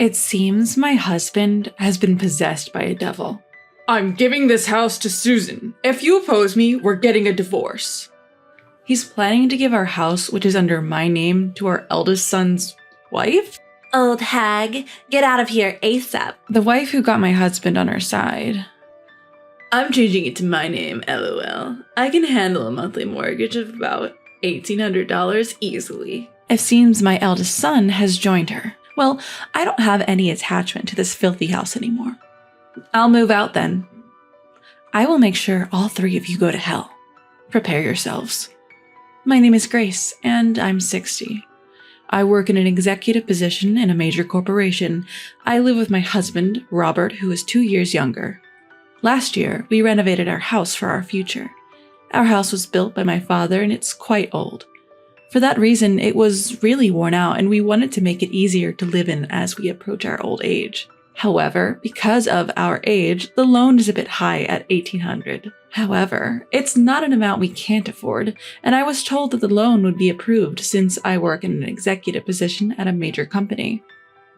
It seems my husband has been possessed by a devil. I'm giving this house to Susan. If you oppose me, we're getting a divorce. He's planning to give our house, which is under my name, to our eldest son's wife? Old hag, get out of here ASAP. The wife who got my husband on her side. I'm changing it to my name, LOL. I can handle a monthly mortgage of about $1,800 easily. It seems my eldest son has joined her. Well, I don't have any attachment to this filthy house anymore. I'll move out then. I will make sure all three of you go to hell. Prepare yourselves. My name is Grace, and I'm 60. I work in an executive position in a major corporation. I live with my husband, Robert, who is 2 years younger. Last year, we renovated our house for our future. Our house was built by my father, and it's quite old. For that reason, it was really worn out, and we wanted to make it easier to live in as we approach our old age. However, because of our age, the loan is a bit high at $1,800. However, it's not an amount we can't afford, and I was told that the loan would be approved since I work in an executive position at a major company.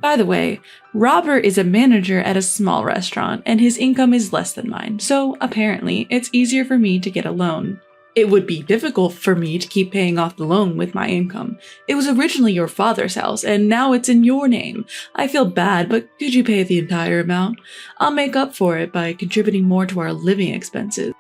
By the way, Robert is a manager at a small restaurant, and his income is less than mine, so apparently it's easier for me to get a loan. It would be difficult for me to keep paying off the loan with my income. It was originally your father's house, and now it's in your name. I feel bad, but could you pay the entire amount? I'll make up for it by contributing more to our living expenses.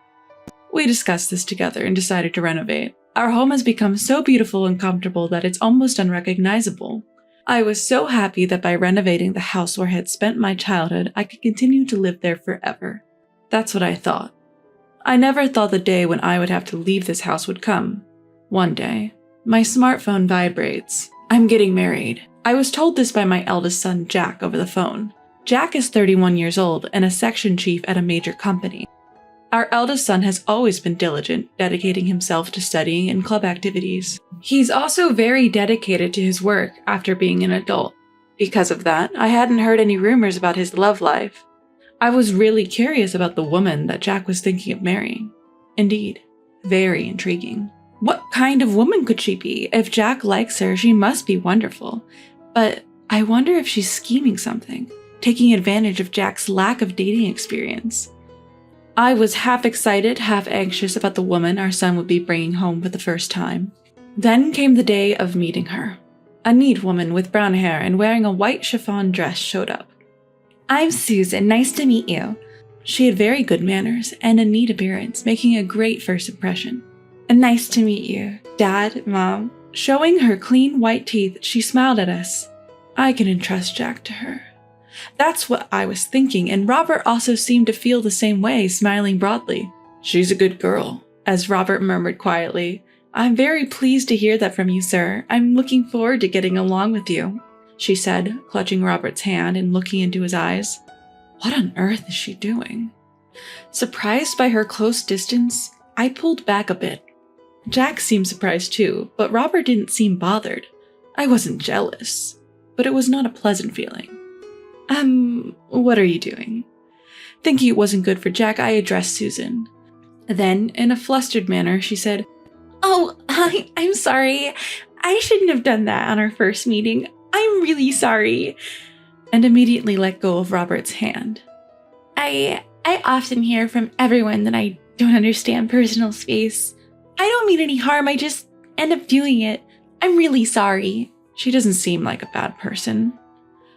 We discussed this together and decided to renovate. Our home has become so beautiful and comfortable that it's almost unrecognizable. I was so happy that by renovating the house where I had spent my childhood, I could continue to live there forever. That's what I thought. I never thought the day when I would have to leave this house would come. One day, my smartphone vibrates. I'm getting married. I was told this by my eldest son, Jack, over the phone. Jack is 31 years old and a section chief at a major company. Our eldest son has always been diligent, dedicating himself to studying and club activities. He's also very dedicated to his work after being an adult. Because of that, I hadn't heard any rumors about his love life. I was really curious about the woman that Jack was thinking of marrying. Indeed, very intriguing. What kind of woman could she be? If Jack likes her, she must be wonderful. But I wonder if she's scheming something, taking advantage of Jack's lack of dating experience. I was half excited, half anxious about the woman our son would be bringing home for the first time. Then came the day of meeting her. A neat woman with brown hair and wearing a white chiffon dress showed up. I'm Susan, nice to meet you. She had very good manners and a neat appearance, making a great first impression. Nice to meet you, Dad, Mom. Showing her clean white teeth, she smiled at us. I can entrust Jack to her. That's what I was thinking, and Robert also seemed to feel the same way, smiling broadly. She's a good girl, as Robert murmured quietly. I'm very pleased to hear that from you, sir. I'm looking forward to getting along with you, she said, clutching Robert's hand and looking into his eyes. What on earth is she doing? Surprised by her close distance, I pulled back a bit. Jack seemed surprised too, but Robert didn't seem bothered. I wasn't jealous, but it was not a pleasant feeling. What are you doing? Thinking it wasn't good for Jack, I addressed Susan. Then, in a flustered manner, she said, Oh, I'm sorry. I shouldn't have done that on our first meeting. I'm really sorry. And immediately let go of Robert's hand. I often hear from everyone that I don't understand personal space. I don't mean any harm, I just end up doing it. I'm really sorry. She doesn't seem like a bad person.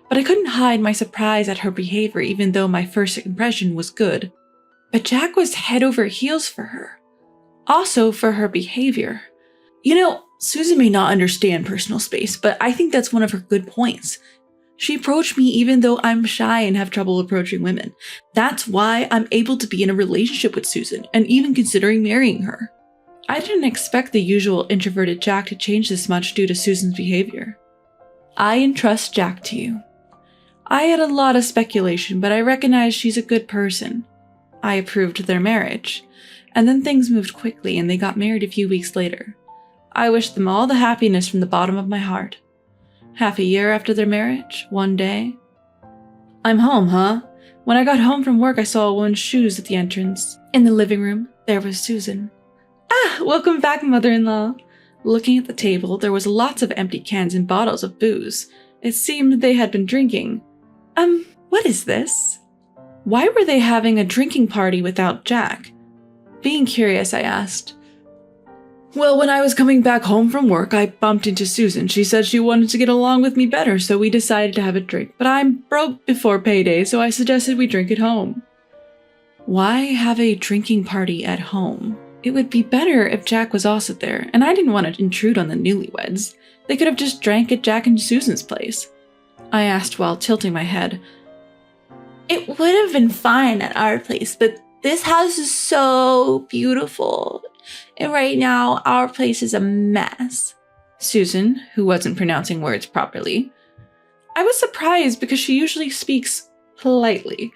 But I couldn't hide my surprise at her behavior even though my first impression was good. But Jack was head over heels for her. Also for her behavior. You know, Susan may not understand personal space, but I think that's one of her good points. She approached me even though I'm shy and have trouble approaching women. That's why I'm able to be in a relationship with Susan and even considering marrying her. I didn't expect the usual introverted Jack to change this much due to Susan's behavior. I entrust Jack to you. I had a lot of speculation, but I recognize she's a good person. I approved their marriage, and then things moved quickly and they got married a few weeks later. I wish them all the happiness from the bottom of my heart. Half a year after their marriage, one day. I'm home, huh? When I got home from work, I saw a woman's shoes at the entrance. In the living room, there was Susan. Welcome back, mother-in-law. Looking at the table, there was lots of empty cans and bottles of booze. It seemed they had been drinking. What is this? Why were they having a drinking party without Jack? Being curious, I asked. Well, when I was coming back home from work, I bumped into Susan. She said she wanted to get along with me better, so we decided to have a drink. But I'm broke before payday, so I suggested we drink at home. Why have a drinking party at home? It would be better if Jack was also there, and I didn't want to intrude on the newlyweds. They could have just drank at Jack and Susan's place. I asked while tilting my head. It would have been fine at our place, but this house is so beautiful. And right now, our place is a mess. Susan, who wasn't pronouncing words properly. I was surprised because she usually speaks politely,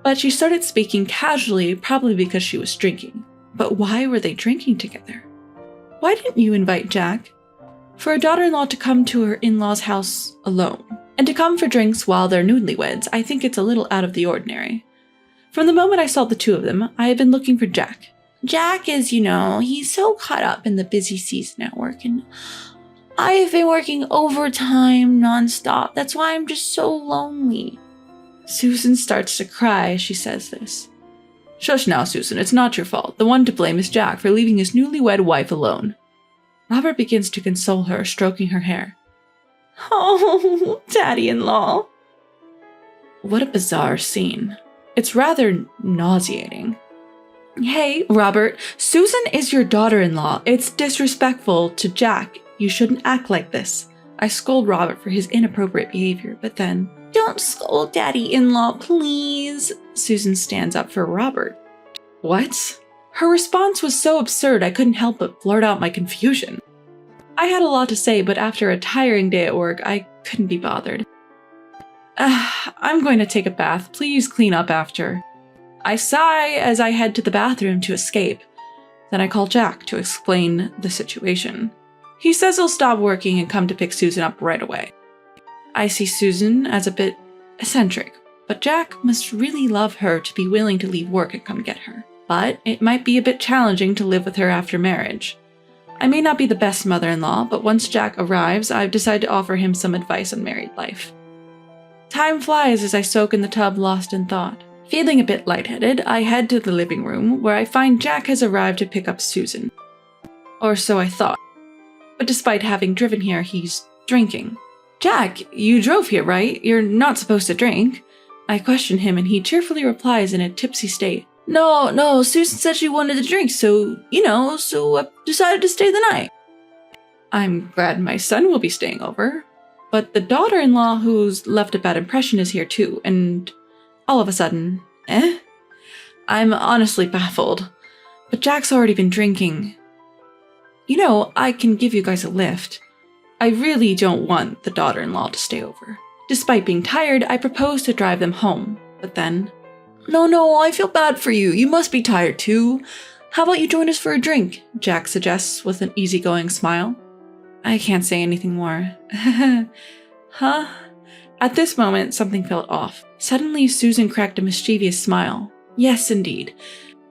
but she started speaking casually, probably because she was drinking. But why were they drinking together? Why didn't you invite Jack? For a daughter-in-law to come to her in-laws' house alone, and to come for drinks while they're newlyweds, I think it's a little out of the ordinary. From the moment I saw the two of them, I had been looking for Jack. Jack is, he's so caught up in the busy season at work, and I've been working overtime nonstop. That's why I'm just so lonely. Susan starts to cry as she says this. Shush now, Susan, it's not your fault. The one to blame is Jack for leaving his newlywed wife alone. Robert begins to console her, stroking her hair. Oh, daddy-in-law. What a bizarre scene. It's rather nauseating. Hey, Robert, Susan is your daughter-in-law. It's disrespectful to Jack. You shouldn't act like this. I scold Robert for his inappropriate behavior, but then... Don't scold daddy-in-law, please. Susan stands up for Robert. What? Her response was so absurd I couldn't help but blurt out my confusion. I had a lot to say, but after a tiring day at work, I couldn't be bothered. I'm going to take a bath. Please clean up after. I sigh as I head to the bathroom to escape. Then I call Jack to explain the situation. He says he'll stop working and come to pick Susan up right away. I see Susan as a bit eccentric, but Jack must really love her to be willing to leave work and come get her. But it might be a bit challenging to live with her after marriage. I may not be the best mother-in-law, but once Jack arrives, I've decided to offer him some advice on married life. Time flies as I soak in the tub, lost in thought. Feeling a bit lightheaded, I head to the living room, where I find Jack has arrived to pick up Susan. Or so I thought. But despite having driven here, he's drinking. Jack, you drove here, right? You're not supposed to drink. I question him, and he cheerfully replies in a tipsy state. No, Susan said she wanted to drink, so I decided to stay the night. I'm glad my son will be staying over. But the daughter-in-law who's left a bad impression is here too, and all of a sudden, I'm honestly baffled. But Jack's already been drinking. I can give you guys a lift. I really don't want the daughter-in-law to stay over. Despite being tired, I propose to drive them home, but then... No, I feel bad for you. You must be tired too. How about you join us for a drink? Jack suggests with an easygoing smile. I can't say anything more. Huh? At this moment, something felt off. Suddenly, Susan cracked a mischievous smile. Yes, indeed.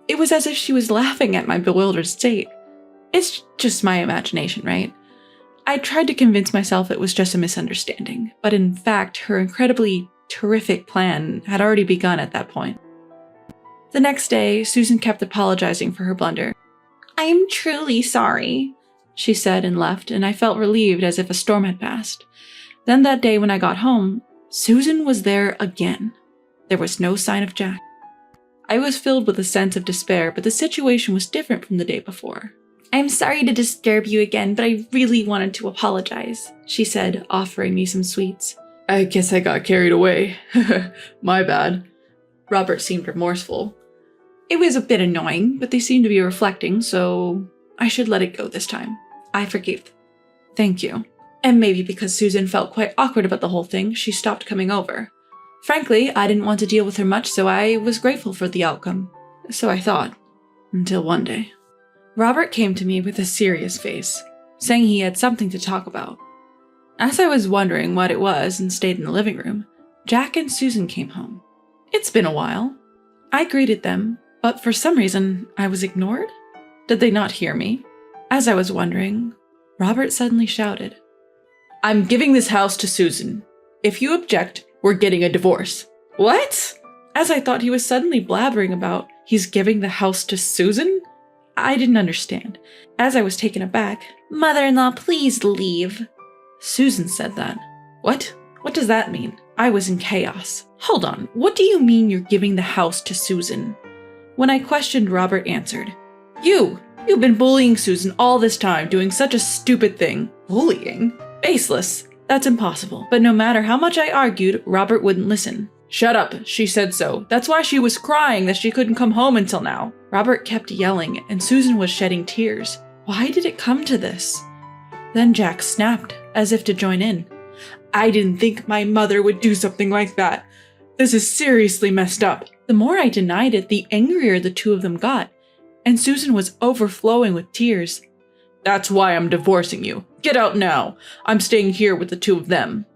It was as if she was laughing at my bewildered state. It's just my imagination, right? I tried to convince myself it was just a misunderstanding, but in fact, her incredibly terrific plan had already begun at that point. The next day, Susan kept apologizing for her blunder. I'm truly sorry, she said and left, and I felt relieved as if a storm had passed. Then that day when I got home, Susan was there again. There was no sign of Jack. I was filled with a sense of despair, but the situation was different from the day before. I'm sorry to disturb you again, but I really wanted to apologize, she said, offering me some sweets. I guess I got carried away. My bad. Robert seemed remorseful. It was a bit annoying, but they seemed to be reflecting, so I should let it go this time. I forgave them. Thank you. And maybe because Susan felt quite awkward about the whole thing, she stopped coming over. Frankly, I didn't want to deal with her much, so I was grateful for the outcome. So I thought. Until one day. Robert came to me with a serious face, saying he had something to talk about. As I was wondering what it was and stayed in the living room, Jack and Susan came home. It's been a while. I greeted them, but for some reason, I was ignored. Did they not hear me? As I was wondering, Robert suddenly shouted, I'm giving this house to Susan. If you object, We're getting a divorce. What? As I thought he was suddenly blabbering about he's giving the house to Susan? I didn't understand. As I was taken aback, Mother-in-law, please leave. Susan said that. What? What does that mean? I was in chaos. Hold on, what do you mean you're giving the house to Susan? When I questioned, Robert answered, You've been bullying Susan all this time, doing such a stupid thing. Bullying? Baseless. That's impossible. But no matter how much I argued, Robert wouldn't listen. Shut up, she said so. That's why she was crying that she couldn't come home until now. Robert kept yelling, and Susan was shedding tears. Why did it come to this? Then Jack snapped, as if to join in. I didn't think my mother would do something like that. This is seriously messed up. The more I denied it, the angrier the two of them got, and Susan was overflowing with tears. That's why I'm divorcing you. Get out now. I'm staying here with the two of them.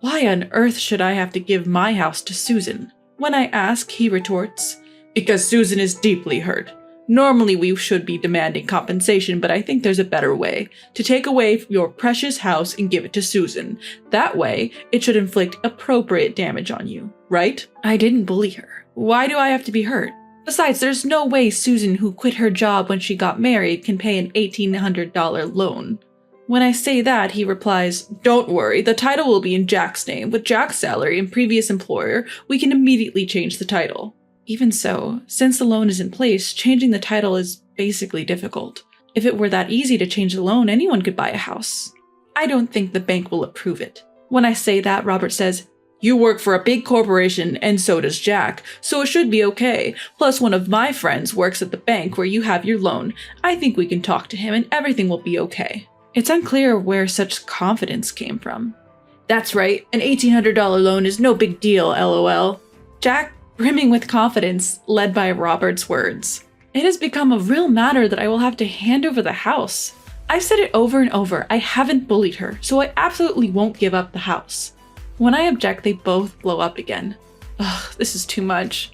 Why on earth should I have to give my house to Susan? When I ask, he retorts, Because Susan is deeply hurt. Normally we should be demanding compensation, but I think there's a better way. To take away your precious house and give it to Susan. That way, it should inflict appropriate damage on you, right? I didn't bully her. Why do I have to be hurt? Besides, there's no way Susan, who quit her job when she got married, can pay an $1,800 loan. When I say that, he replies, Don't worry, the title will be in Jack's name. With Jack's salary and previous employer, we can immediately change the title. Even so, since the loan is in place, changing the title is basically difficult. If it were that easy to change the loan, anyone could buy a house. I don't think the bank will approve it. When I say that, Robert says, You work for a big corporation, and so does Jack, so it should be okay. Plus, one of my friends works at the bank where you have your loan. I think we can talk to him and everything will be okay. It's unclear where such confidence came from. That's right, an $1,800 loan is no big deal, lol. Jack, brimming with confidence, led by Robert's words. It has become a real matter that I will have to hand over the house. I've said it over and over, I haven't bullied her, so I absolutely won't give up the house. When I object, they both blow up again. Ugh, this is too much.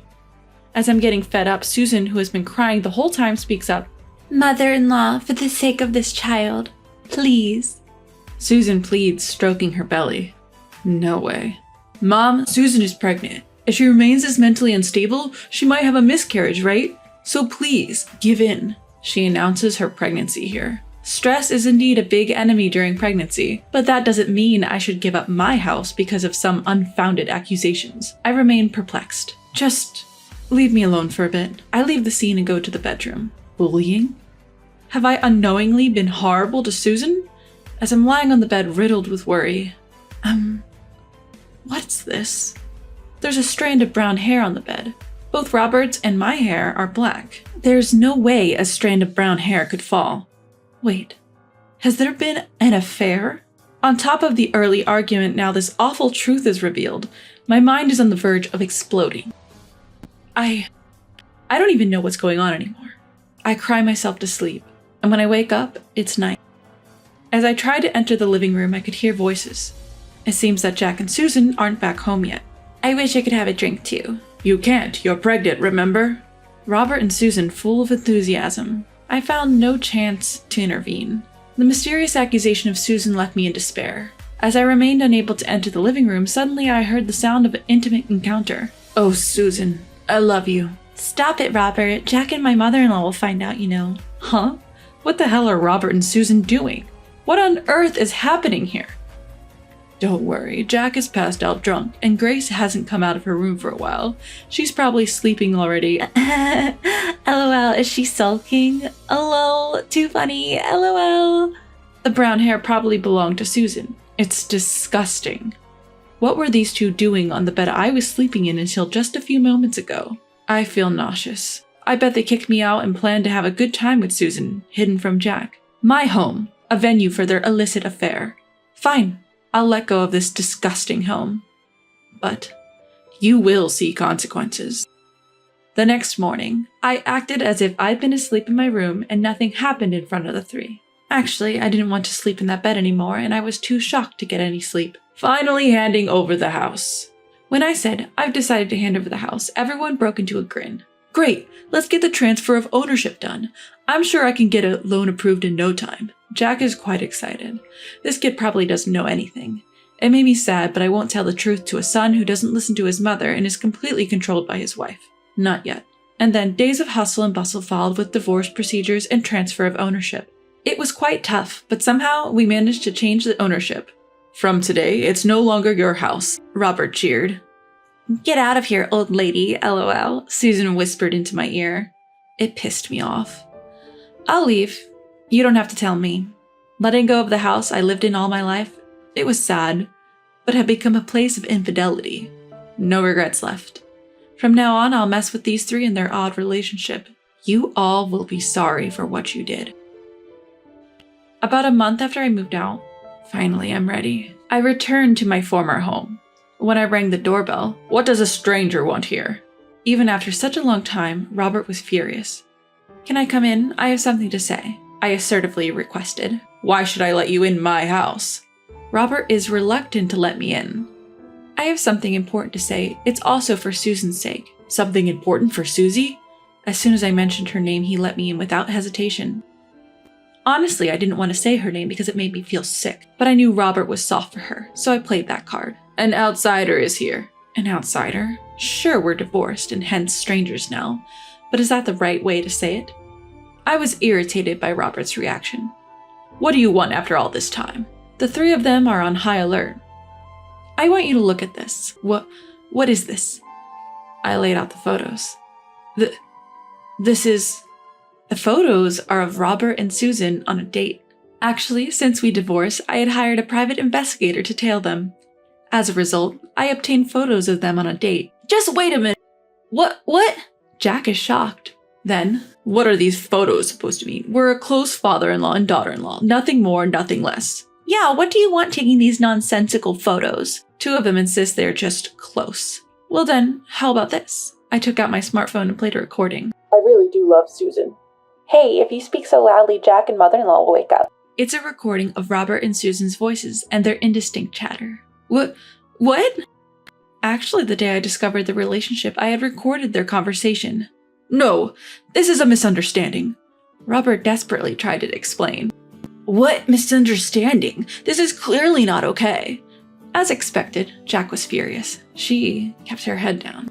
As I'm getting fed up, Susan, who has been crying the whole time, speaks up. Mother-in-law, for the sake of this child, please. Susan pleads, stroking her belly. No way. Mom, Susan is pregnant. If she remains as mentally unstable, she might have a miscarriage, right? So please, give in. She announces her pregnancy here. Stress is indeed a big enemy during pregnancy, but that doesn't mean I should give up my house because of some unfounded accusations. I remain perplexed. Just leave me alone for a bit. I leave the scene and go to the bedroom. Bullying? Have I unknowingly been horrible to Susan? As I'm lying on the bed riddled with worry. What's this? There's a strand of brown hair on the bed. Both Robert's and my hair are black. There's no way a strand of brown hair could fall. Wait, has there been an affair? On top of the early argument, now this awful truth is revealed. My mind is on the verge of exploding. I don't even know what's going on anymore. I cry myself to sleep, and when I wake up, it's night. As I try to enter the living room, I could hear voices. It seems that Jack and Susan aren't back home yet. I wish I could have a drink too. You can't, you're pregnant, remember? Robert and Susan, full of enthusiasm. I found no chance to intervene. The mysterious accusation of Susan left me in despair. As I remained unable to enter the living room, suddenly I heard the sound of an intimate encounter. Oh, Susan, I love you. Stop it, Robert. Jack and my mother-in-law will find out, you know. Huh? What the hell are Robert and Susan doing? What on earth is happening here? Don't worry, Jack is passed out drunk, and Grace hasn't come out of her room for a while. She's probably sleeping already. LOL, is she sulking? LOL, too funny, LOL. The brown hair probably belonged to Susan. It's disgusting. What were these two doing on the bed I was sleeping in until just a few moments ago? I feel nauseous. I bet they kicked me out and planned to have a good time with Susan, hidden from Jack. My home, a venue for their illicit affair. Fine. I'll let go of this disgusting home. But you will see consequences. The next morning, I acted as if I'd been asleep in my room and nothing happened in front of the three. Actually, I didn't want to sleep in that bed anymore and I was too shocked to get any sleep. Finally handing over the house. When I said, I've decided to hand over the house, everyone broke into a grin. Great, let's get the transfer of ownership done. I'm sure I can get a loan approved in no time. Jack is quite excited. This kid probably doesn't know anything. It made me sad, but I won't tell the truth to a son who doesn't listen to his mother and is completely controlled by his wife. Not yet. And then days of hustle and bustle followed with divorce procedures and transfer of ownership. It was quite tough, but somehow we managed to change the ownership. From today, it's no longer your house, Robert cheered. Get out of here, old lady, LOL, Susan whispered into my ear. It pissed me off. I'll leave. You don't have to tell me. Letting go of the house I lived in all my life, it was sad, but had become a place of infidelity. No regrets left. From now on, I'll mess with these three and their odd relationship. You all will be sorry for what you did. About a month after I moved out, finally I'm ready. I returned to my former home. When I rang the doorbell, what does a stranger want here? Even after such a long time, Robert was furious. Can I come in? I have something to say, I assertively requested. Why should I let you in my house? Robert is reluctant to let me in. I have something important to say. It's also for Susan's sake. Something important for Susie? As soon as I mentioned her name, he let me in without hesitation. Honestly, I didn't want to say her name because it made me feel sick, but I knew Robert was soft for her, so I played that card. An outsider is here. An outsider? Sure, we're divorced and hence strangers now, but is that the right way to say it? I was irritated by Robert's reaction. What do you want after all this time? The three of them are on high alert. I want you to look at this. What is this? I laid out the photos. The photos are of Robert and Susan on a date. Actually, since we divorced, I had hired a private investigator to tail them. As a result, I obtained photos of them on a date. Just wait a minute. What? Jack is shocked. Then, what are these photos supposed to mean? We're a close father-in-law and daughter-in-law. Nothing more, nothing less. Yeah, what do you want taking these nonsensical photos? Two of them insist they're just close. Well then, how about this? I took out my smartphone and played a recording. I really do love Susan. Hey, if you speak so loudly, Jack and mother-in-law will wake up. It's a recording of Robert and Susan's voices and their indistinct chatter. What? Actually, the day I discovered the relationship, I had recorded their conversation. No, this is a misunderstanding. Robert desperately tried to explain. What misunderstanding? This is clearly not okay. As expected, Jack was furious. She kept her head down.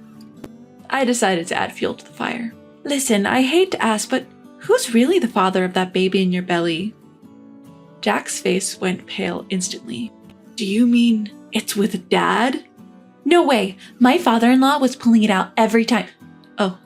I decided to add fuel to the fire. Listen, I hate to ask, but who's really the father of that baby in your belly? Jack's face went pale instantly. Do you mean it's with Dad? No way. My father-in-law was pulling it out every time. Oh,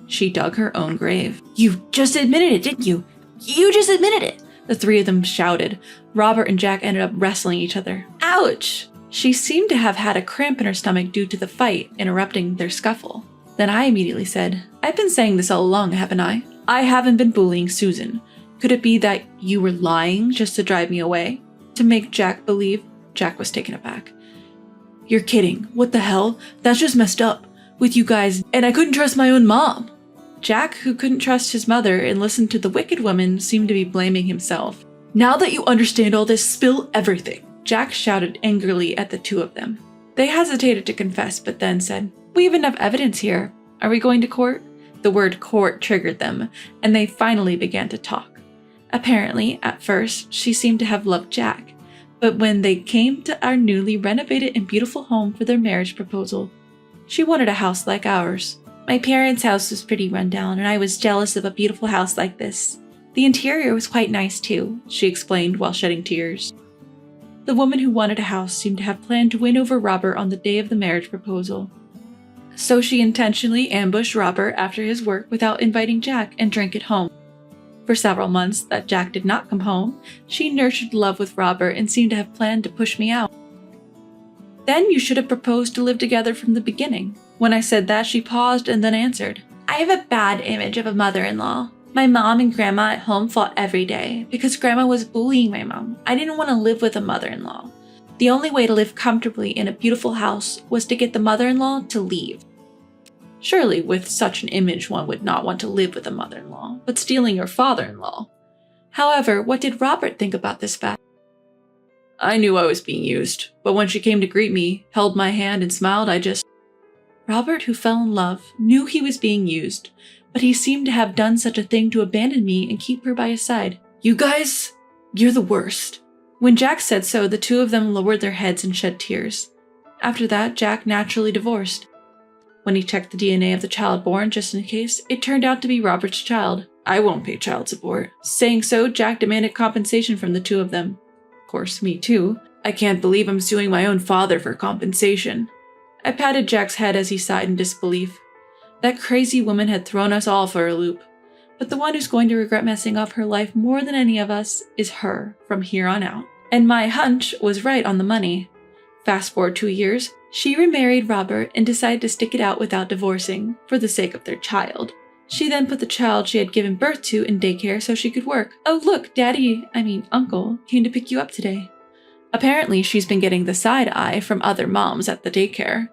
she dug her own grave. You just admitted it, didn't you? You just admitted it. The three of them shouted. Robert and Jack ended up wrestling each other. Ouch! She seemed to have had a cramp in her stomach due to the fight, interrupting their scuffle. Then I immediately said, I've been saying this all along, haven't I? I haven't been bullying Susan. Could it be that you were lying just to drive me away? To make Jack believe? Jack was taken aback. You're kidding. What the hell? That's just messed up. With you guys, and I couldn't trust my own mom. Jack, who couldn't trust his mother and listened to the wicked woman, seemed to be blaming himself. Now that you understand all this, spill everything. Jack shouted angrily at the two of them. They hesitated to confess, but then said, We have enough evidence here. Are we going to court? The word court triggered them, and they finally began to talk. Apparently, at first, she seemed to have loved Jack, but when they came to our newly renovated and beautiful home for their marriage proposal, she wanted a house like ours. My parents' house was pretty rundown, and I was jealous of a beautiful house like this. The interior was quite nice too, she explained while shedding tears. The woman who wanted a house seemed to have planned to win over Robert on the day of the marriage proposal. So she intentionally ambushed Robert after his work without inviting Jack and drank at home. For several months that Jack did not come home, she nurtured love with Robert and seemed to have planned to push me out. Then you should have proposed to live together from the beginning. When I said that, she paused and then answered, I have a bad image of a mother-in-law. My mom and grandma at home fought every day because grandma was bullying my mom. I didn't want to live with a mother-in-law. The only way to live comfortably in a beautiful house was to get the mother-in-law to leave. Surely, with such an image, one would not want to live with a mother-in-law, but stealing your father-in-law. However, what did Robert think about this fact? I knew I was being used, but when she came to greet me, held my hand and smiled, Robert, who fell in love, knew he was being used, but he seemed to have done such a thing to abandon me and keep her by his side. You guys, you're the worst. When Jack said so, the two of them lowered their heads and shed tears. After that, Jack naturally divorced. When he checked the DNA of the child born just in case, it turned out to be Robert's child. I won't pay child support. Saying so, Jack demanded compensation from the two of them. Of course, me too. I can't believe I'm suing my own father for compensation. I patted Jack's head as he sighed in disbelief. That crazy woman had thrown us all for a loop. But the one who's going to regret messing up her life more than any of us is her from here on out. And my hunch was right on the money. Fast forward 2 years, she remarried Robert and decided to stick it out without divorcing, for the sake of their child. She then put the child she had given birth to in daycare so she could work. Oh look, Uncle, came to pick you up today. Apparently, she's been getting the side eye from other moms at the daycare.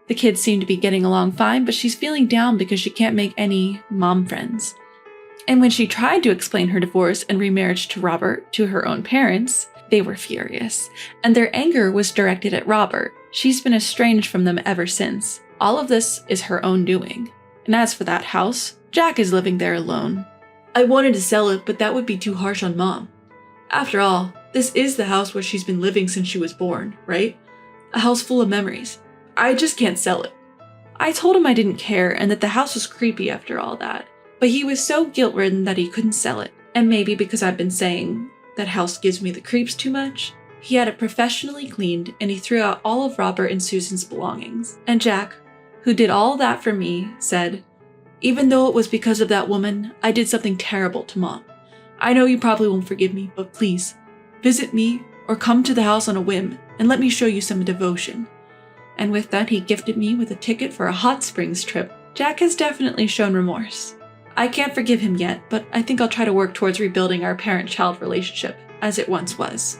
The kids seem to be getting along fine, but she's feeling down because she can't make any mom friends. And when she tried to explain her divorce and remarriage to Robert to her own parents, they were furious, and their anger was directed at Robert. She's been estranged from them ever since. All of this is her own doing. And as for that house, Jack is living there alone. I wanted to sell it, but that would be too harsh on Mom. After all, this is the house where she's been living since she was born, right? A house full of memories. I just can't sell it. I told him I didn't care and that the house was creepy after all that, but he was so guilt-ridden that he couldn't sell it. And maybe because I've been saying that house gives me the creeps too much, he had it professionally cleaned and he threw out all of Robert and Susan's belongings. And Jack, who did all that for me, said, "Even though it was because of that woman, I did something terrible to Mom. I know you probably won't forgive me, but please, visit me or come to the house on a whim and let me show you some devotion." And with that, he gifted me with a ticket for a hot springs trip. Jack has definitely shown remorse. I can't forgive him yet, but I think I'll try to work towards rebuilding our parent-child relationship as it once was.